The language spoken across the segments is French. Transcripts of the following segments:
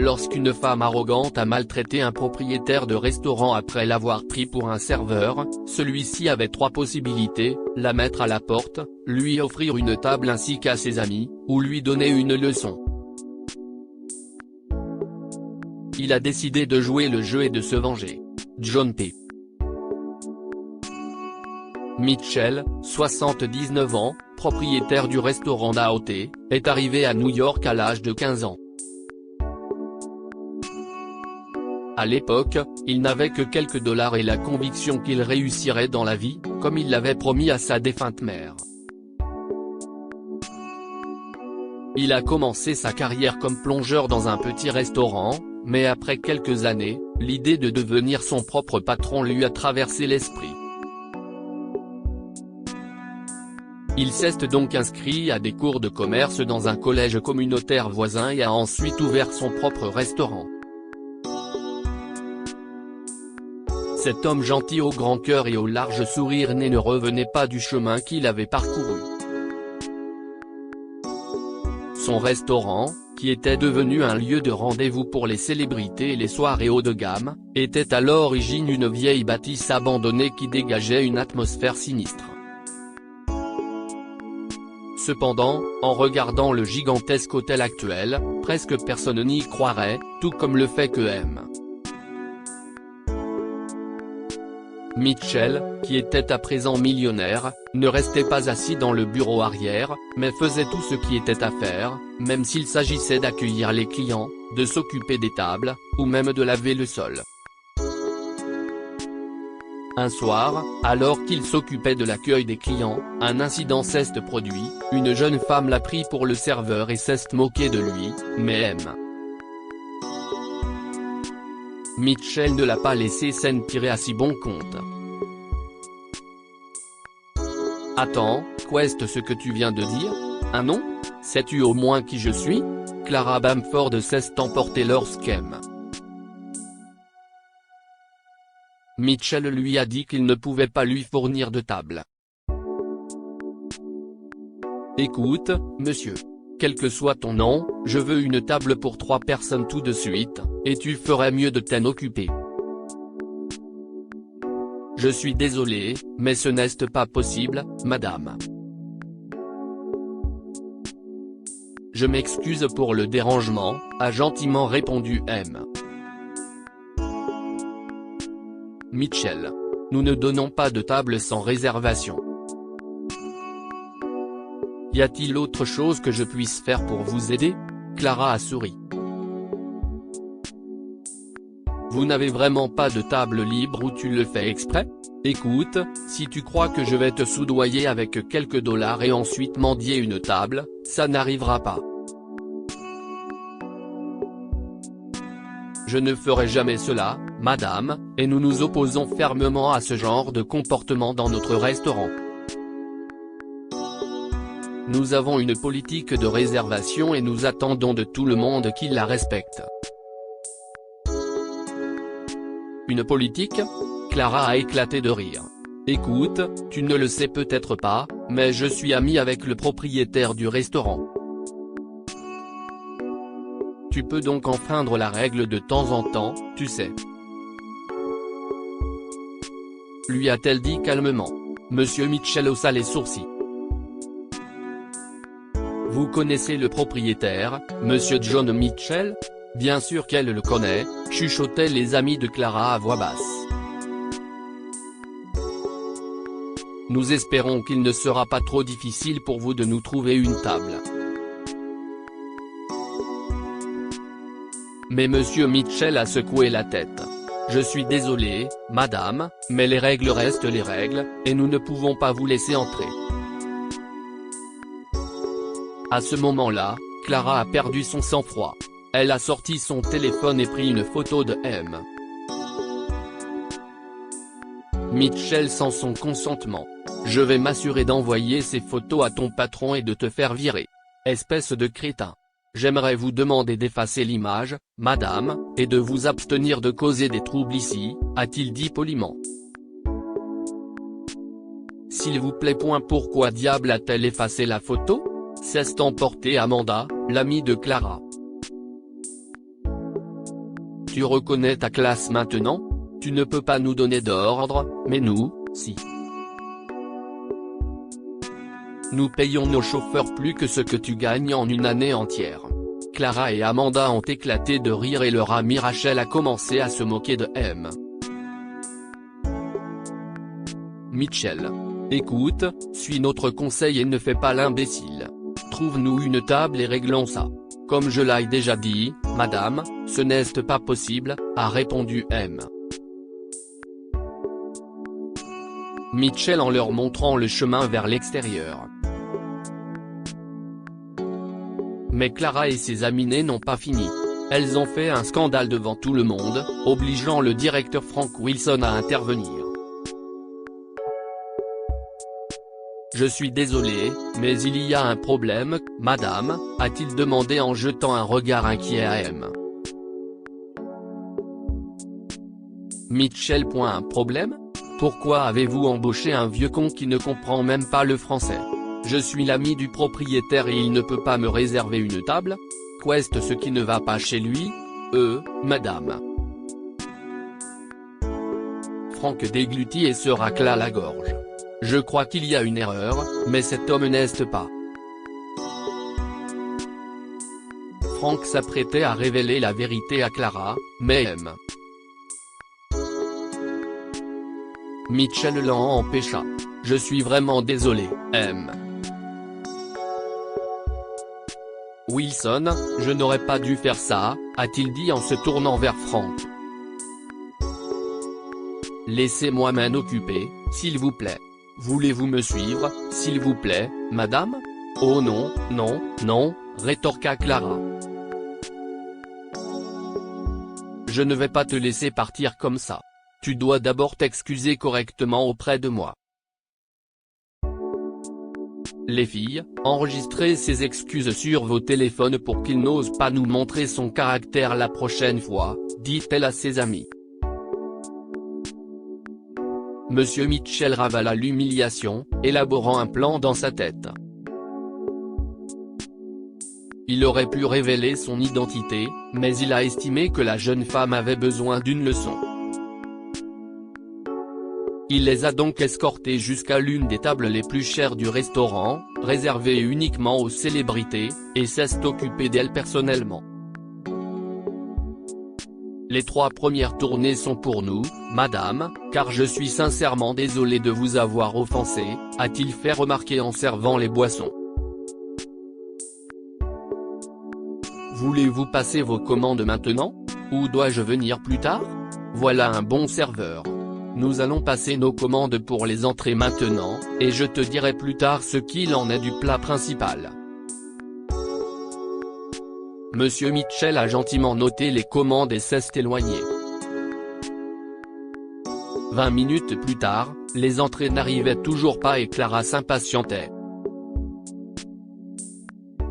lorsqu'une femme arrogante a maltraité un propriétaire de restaurant après l'avoir pris pour un serveur, celui-ci avait trois possibilités: la mettre à la porte, lui offrir une table ainsi qu'à ses amis, ou lui donner une leçon. Il a décidé de jouer le jeu et de se venger. John P. Mitchell, 79 ans, propriétaire du restaurant d'AOT, est arrivé à New York à l'âge de 15 ans. À l'époque, il n'avait que quelques dollars et la conviction qu'il réussirait dans la vie, comme il l'avait promis à sa défunte mère. Il a commencé sa carrière comme plongeur dans un petit restaurant, mais après quelques années, l'idée de devenir son propre patron lui a traversé l'esprit. Il s'est donc inscrit à des cours de commerce dans un collège communautaire voisin et a ensuite ouvert son propre restaurant. Cet homme gentil au grand cœur et au large sourire ne revenait pas du chemin qu'il avait parcouru. Son restaurant, qui était devenu un lieu de rendez-vous pour les célébrités et les soirées haut de gamme, était à l'origine une vieille bâtisse abandonnée qui dégageait une atmosphère sinistre. Cependant, en regardant le gigantesque hôtel actuel, presque personne n'y croirait, tout comme le fait que M. Mitchell, qui était à présent millionnaire, ne restait pas assis dans le bureau arrière, mais faisait tout ce qui était à faire, même s'il s'agissait d'accueillir les clients, de s'occuper des tables, ou même de laver le sol. Un soir, alors qu'il s'occupait de l'accueil des clients, un incident s'est produit, une jeune femme l'a pris pour le serveur et s'est moquée de lui, mais M. Mitchell ne l'a pas laissé s'en tirer à si bon compte. Attends, qu'est-ce ce que tu viens de dire? Un nom? Sais-tu au moins qui je suis? Clara Bamford s'est emportée lorsqu'M. Mitchell lui a dit qu'il ne pouvait pas lui fournir de table. Écoute, monsieur. Quel que soit ton nom, je veux une table pour 3 personnes tout de suite, et tu ferais mieux de t'en occuper. Je suis désolé, mais ce n'est pas possible, madame. Je m'excuse pour le dérangement, a gentiment répondu M. Mitchell. Nous ne donnons pas de table sans réservation. Y a-t-il autre chose que je puisse faire pour vous aider? Clara a souri. Vous n'avez vraiment pas de table libre ou tu le fais exprès? Écoute, si tu crois que je vais te soudoyer avec quelques dollars et ensuite mendier une table, ça n'arrivera pas. Je ne ferai jamais cela, madame, et nous nous opposons fermement à ce genre de comportement dans notre restaurant. Nous avons une politique de réservation et nous attendons de tout le monde qu'il la respecte. Une politique? Clara a éclaté de rire. Écoute, tu ne le sais peut-être pas, mais je suis ami avec le propriétaire du restaurant. Tu peux donc enfreindre la règle de temps en temps, tu sais. Lui a-t-elle dit calmement. Monsieur Mitchell haussa les sourcils. Vous connaissez le propriétaire, monsieur John Mitchell? Bien sûr qu'elle le connaît, chuchotaient les amis de Clara à voix basse. Nous espérons qu'il ne sera pas trop difficile pour vous de nous trouver une table. Mais monsieur Mitchell a secoué la tête. Je suis désolé, madame, mais les règles restent les règles, et nous ne pouvons pas vous laisser entrer. À ce moment-là, Clara a perdu son sang-froid. Elle a sorti son téléphone et pris une photo de M. Mitchell sans son consentement. Je vais m'assurer d'envoyer ces photos à ton patron et de te faire virer. Espèce de crétin. J'aimerais vous demander d'effacer l'image, madame, et de vous abstenir de causer des troubles ici, a-t-il dit poliment. S'il vous plaît. Pourquoi diable a-t-elle effacé la photo? S'est emportée Amanda, l'amie de Clara. Tu reconnais ta classe maintenant? Tu ne peux pas nous donner d'ordre, mais nous, si. Nous payons nos chauffeurs plus que ce que tu gagnes en une année entière. Clara et Amanda ont éclaté de rire et leur amie Rachel a commencé à se moquer de M. Mitchell. Écoute, suis notre conseil et ne fais pas l'imbécile. Trouve-nous une table et réglons ça. Comme je l'ai déjà dit, madame, ce n'est pas possible, a répondu M. Mitchell en leur montrant le chemin vers l'extérieur. Mais Clara et ses amies n'ont pas fini. Elles ont fait un scandale devant tout le monde, obligeant le directeur Frank Wilson à intervenir. Je suis désolé, mais il y a un problème, madame, a-t-il demandé en jetant un regard inquiet à M. Mitchell. Un problème? Pourquoi avez-vous embauché un vieux con qui ne comprend même pas le français? Je suis l'ami du propriétaire et il ne peut pas me réserver une table? Qu'est-ce ce qui ne va pas chez lui? Madame. Frank déglutit et se racla la gorge. Je crois qu'il y a une erreur, mais cet homme n'est pas. Frank s'apprêtait à révéler la vérité à Clara, mais M. Mitchell l'en empêcha. Je suis vraiment désolé, M. Wilson, je n'aurais pas dû faire ça, a-t-il dit en se tournant vers Frank. Laissez-moi m'en occuper, s'il vous plaît. Voulez-vous me suivre, s'il vous plaît, madame? Oh non, non, non, rétorqua Clara. Je ne vais pas te laisser partir comme ça. Tu dois d'abord t'excuser correctement auprès de moi. Les filles, enregistrez ces excuses sur vos téléphones pour qu'il n'ose pas nous montrer son caractère la prochaine fois, dit-elle à ses amis. Monsieur Mitchell ravala l'humiliation, élaborant un plan dans sa tête. Il aurait pu révéler son identité, mais il a estimé que la jeune femme avait besoin d'une leçon. Il les a donc escortés jusqu'à l'une des tables les plus chères du restaurant, réservée uniquement aux célébrités, et s'est occupé d'elle personnellement. Les 3 premières tournées sont pour nous, madame, car je suis sincèrement désolé de vous avoir offensé, a-t-il fait remarquer en servant les boissons. Voulez-vous passer vos commandes maintenant? Ou dois-je venir plus tard? Voilà un bon serveur. Nous allons passer nos commandes pour les entrées maintenant, et je te dirai plus tard ce qu'il en est du plat principal. Monsieur Mitchell a gentiment noté les commandes et s'est éloigné. 20 minutes plus tard, les entrées n'arrivaient toujours pas et Clara s'impatientait.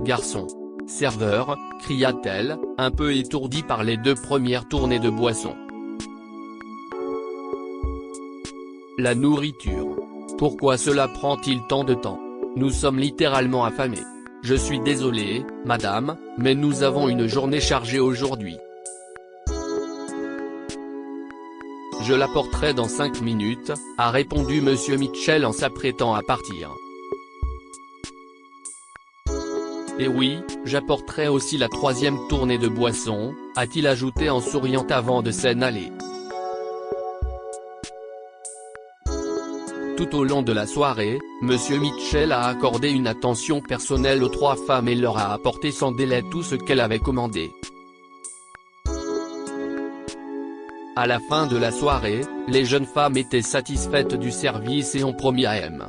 Garçon. Serveur, cria-t-elle, un peu étourdie par les 2 premières tournées de boissons. La nourriture. Pourquoi cela prend-il tant de temps? Nous sommes littéralement affamés. Je suis désolé, madame, mais nous avons une journée chargée aujourd'hui. Je l'apporterai dans 5 minutes, a répondu monsieur Mitchell en s'apprêtant à partir. Et oui, j'apporterai aussi la 3e tournée de boissons, a-t-il ajouté en souriant avant de s'en aller. Tout au long de la soirée, monsieur Mitchell a accordé une attention personnelle aux 3 femmes et leur a apporté sans délai tout ce qu'elles avaient commandé. À la fin de la soirée, les jeunes femmes étaient satisfaites du service et ont promis à M.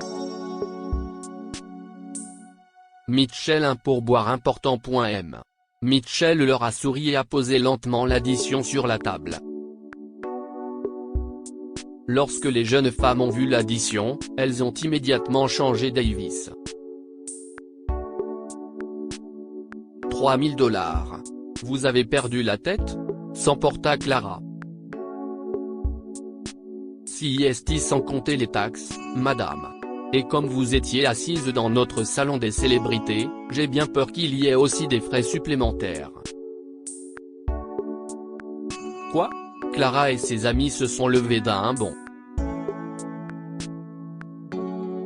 Mitchell un pourboire important. M. Mitchell leur a souri et a posé lentement l'addition sur la table. Lorsque les jeunes femmes ont vu l'addition, elles ont immédiatement changé Davis. 3 000 $. Vous avez perdu la tête? S'emporta Clara. Si est sans compter les taxes, madame. Et comme vous étiez assise dans notre salon des célébrités, j'ai bien peur qu'il y ait aussi des frais supplémentaires. Quoi? Clara et ses amis se sont levés d'un bond.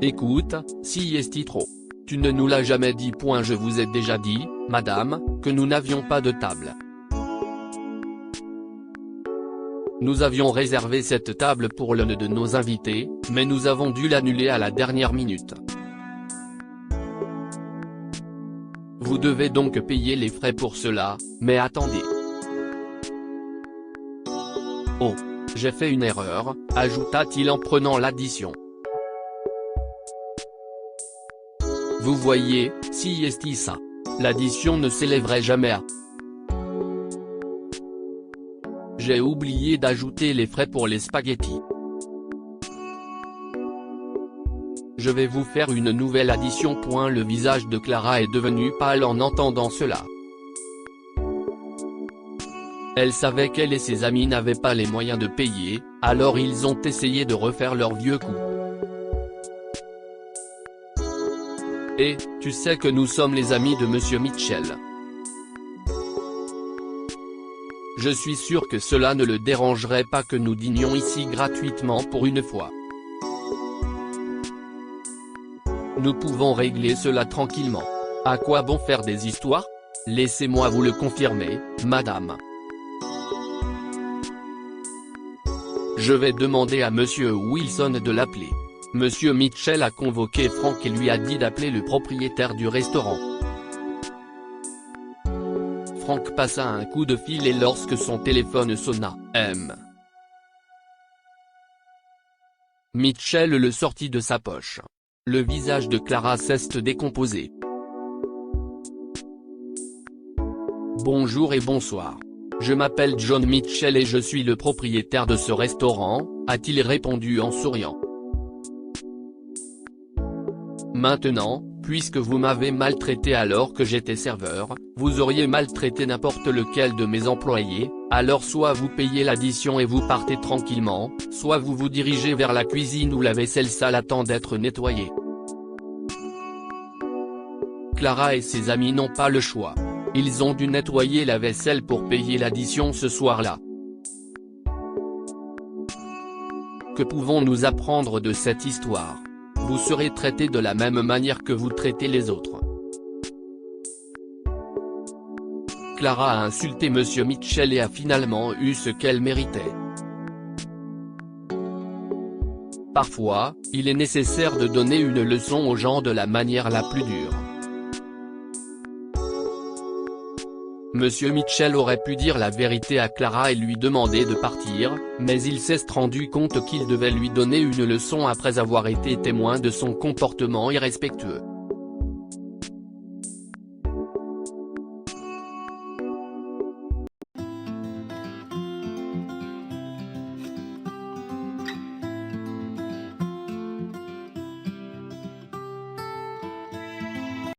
Écoute, si esti trop. Tu ne nous l'as jamais dit. Je vous ai déjà dit, madame, que nous n'avions pas de table. Nous avions réservé cette table pour l'un de nos invités, mais nous avons dû l'annuler à la dernière minute. Vous devez donc payer les frais pour cela, mais attendez. Oh, j'ai fait une erreur, ajouta-t-il en prenant l'addition. Vous voyez, si esti ça. L'addition ne s'élèverait jamais à. J'ai oublié d'ajouter les frais pour les spaghettis. Je vais vous faire une nouvelle addition. Le visage de Clara est devenu pâle en entendant cela. Elle savait qu'elle et ses amis n'avaient pas les moyens de payer, alors ils ont essayé de refaire leur vieux coup. Et, tu sais que nous sommes les amis de Monsieur Mitchell. Je suis sûr que cela ne le dérangerait pas que nous dînions ici gratuitement pour une fois. Nous pouvons régler cela tranquillement. À quoi bon faire des histoires? Laissez-moi vous le confirmer, madame. Je vais demander à Monsieur Wilson de l'appeler. Monsieur Mitchell a convoqué Frank et lui a dit d'appeler le propriétaire du restaurant. Frank passa un coup de fil et lorsque son téléphone sonna, Mitchell le sortit de sa poche. Le visage de Clara cesse de décomposer. Bonjour et bonsoir. Je m'appelle John Mitchell et je suis le propriétaire de ce restaurant, a-t-il répondu en souriant. Maintenant, puisque vous m'avez maltraité alors que j'étais serveur, vous auriez maltraité n'importe lequel de mes employés, alors soit vous payez l'addition et vous partez tranquillement, soit vous vous dirigez vers la cuisine où la vaisselle sale attend d'être nettoyée. Clara et ses amis n'ont pas le choix. Ils ont dû nettoyer la vaisselle pour payer l'addition ce soir-là. Que pouvons-nous apprendre de cette histoire? Vous serez traité de la même manière que vous traitez les autres. Clara a insulté Monsieur Mitchell et a finalement eu ce qu'elle méritait. Parfois, il est nécessaire de donner une leçon aux gens de la manière la plus dure. Monsieur Mitchell aurait pu dire la vérité à Clara et lui demander de partir, mais il s'est rendu compte qu'il devait lui donner une leçon après avoir été témoin de son comportement irrespectueux.